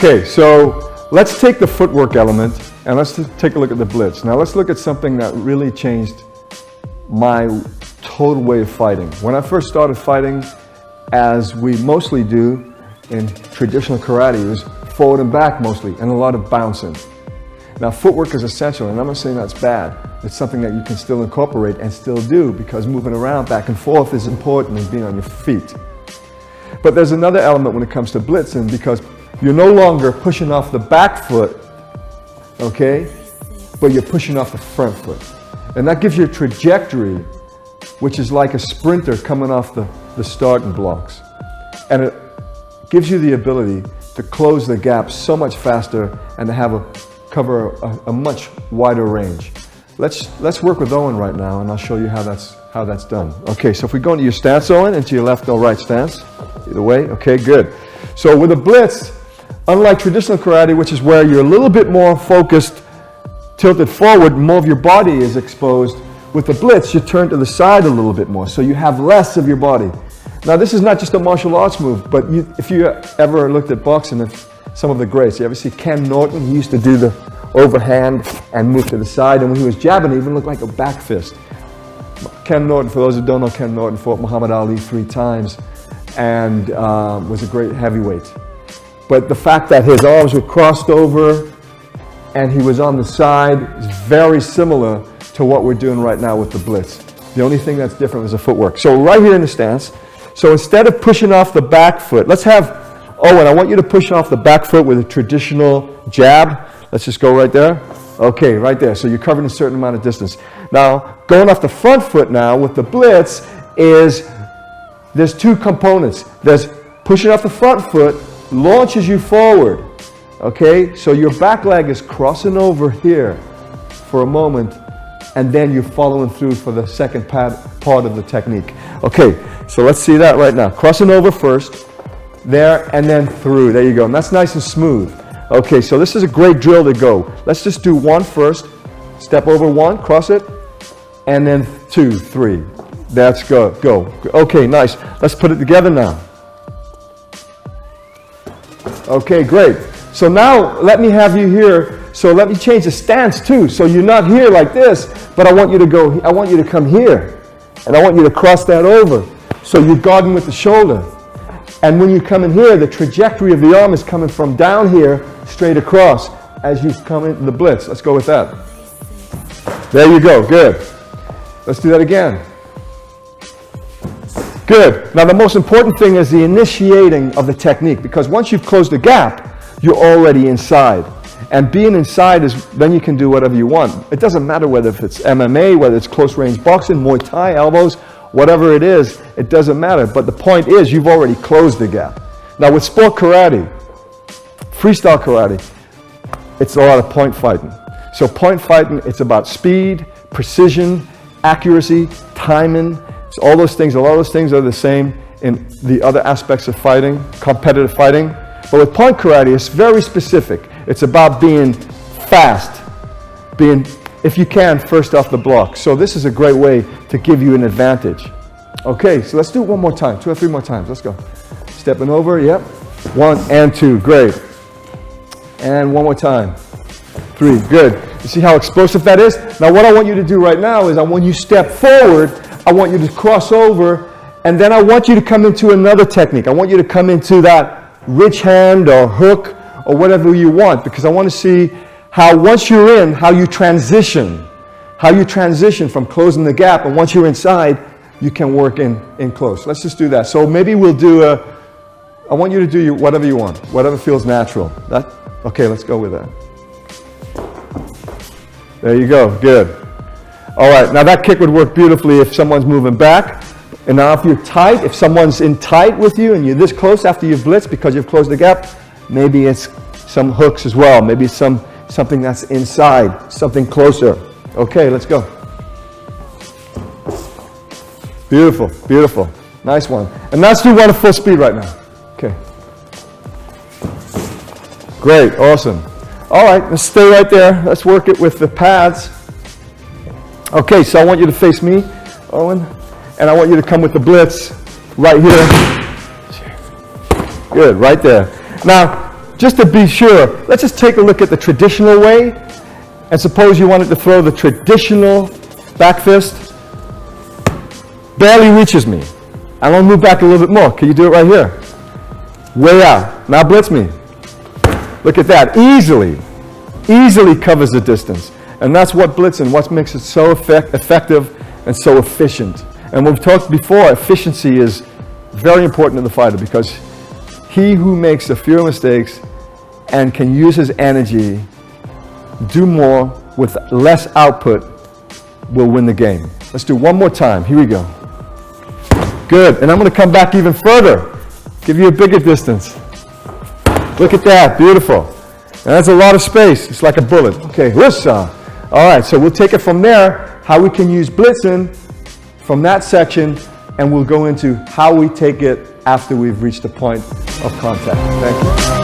Okay, so let's take the footwork element and let's take a look at the blitz. Now let's look at something that really changed my total way of fighting. When I first started fighting, as we mostly do in traditional karate, it was forward and back mostly, and a lot of bouncing. Now footwork is essential, and I'm not saying that's bad. It's something that you can still incorporate and still do, because moving around back and forth is important and being on your feet. But there's another element when it comes to blitzing, because you're no longer pushing off the back foot, okay, but you're pushing off the front foot. And that gives you a trajectory, which is like a sprinter coming off the starting blocks. And it gives you the ability to close the gap so much faster and to cover a much wider range. Let's work with Owen right now, and I'll show you how that's done. Okay, so if we go into your stance, Owen, into your left or right stance, either way, okay, good. So with a blitz, unlike traditional karate, which is where you're a little bit more focused, tilted forward, more of your body is exposed, with the blitz, you turn to the side a little bit more, so you have less of your body. Now, this is not just a martial arts move, but if you ever looked at boxing, some of the greats, you ever see Ken Norton? He used to do the overhand and move to the side, and when he was jabbing, it even looked like a back fist. Ken Norton, for those who don't know, Ken Norton fought Muhammad Ali 3 times and was a great heavyweight. But the fact that his arms were crossed over and he was on the side is very similar to what we're doing right now with the blitz. The only thing that's different is the footwork. So right here in the stance, so instead of pushing off the back foot, let's have Owen, I want you to push off the back foot with a traditional jab. Let's just go right there. Okay, right there. So you're covering a certain amount of distance. Now, going off the front foot now with the blitz there's 2 components. There's pushing off the front foot, launches you forward. Okay, so your back leg is crossing over here for a moment, and then you're following through for the second part of the technique. Okay, so let's see that right now. Crossing over first, there, and then through. There you go. And that's nice and smooth. Okay, so this is a great drill to go. Let's just do 1 first. Step over 1, cross it, and then 2, 3. That's go. Okay, nice. Let's put it together now. Okay, great. So now let me have you here. So let me change the stance too. So you're not here like this, but I want you to come here. And I want you to cross that over. So you're guarding with the shoulder. And when you come in here, the trajectory of the arm is coming from down here straight across as you come into the blitz. Let's go with that. There you go, good. Let's do that again. Good. Now the most important thing is the initiating of the technique, because once you've closed the gap, you're already inside. And being inside then you can do whatever you want. It doesn't matter whether it's MMA, whether it's close range boxing, Muay Thai, elbows, whatever it is, it doesn't matter. But the point is, you've already closed the gap. Now with sport karate, freestyle karate, it's a lot of point fighting. So point fighting, it's about speed, precision, accuracy, timing. It's all those things. A lot of those things are the same in the other aspects of fighting, competitive fighting. But with point karate, it's very specific. It's about being fast, being, if you can, first off the block. So this is a great way to give you an advantage. Okay, so let's do it one more time, 2 or 3 more times. Let's go. Stepping over, yep. 1 and 2, great. And one more time. 3, good. You see how explosive that is? Now what I want you to do right now is when you step forward, I want you to cross over, and then I want you to come into another technique. I want you to come into that rich hand or hook or whatever you want, because I want to see how once you're in, how you transition from closing the gap, and once you're inside, you can work in close. Let's just do that. So maybe we'll do I want you to do whatever you want, whatever feels natural. Okay, let's go with that. There you go, good. All right, now that kick would work beautifully if someone's moving back. And now if you're tight, if someone's in tight with you and you're this close after you've blitzed because you've closed the gap, maybe it's some hooks as well. Maybe something that's inside, something closer. Okay, let's go. Beautiful, beautiful. Nice one. And let's do one at full speed right now. Okay. Great, awesome. All right, let's stay right there. Let's work it with the pads. Okay, so I want you to face me, Owen, and I want you to come with the blitz right here. Good, right there. Now, just to be sure, let's just take a look at the traditional way. And suppose you wanted to throw the traditional back fist. Barely reaches me. I'm going to move back a little bit more. Can you do it right here? Way out. Now blitz me. Look at that. Easily covers the distance. And that's what blitzing, what makes it so effective and so efficient. And we've talked before, efficiency is very important to the fighter, because he who makes the fewer mistakes and can use his energy, do more with less output, will win the game. Let's do one more time. Here we go. Good. And I'm going to come back even further. Give you a bigger distance. Look at that. Beautiful. And that's a lot of space. It's like a bullet. Okay. All right. So we'll take it from there, how we can use blitzing from that section, and we'll go into how we take it after we've reached the point of contact. Thank you.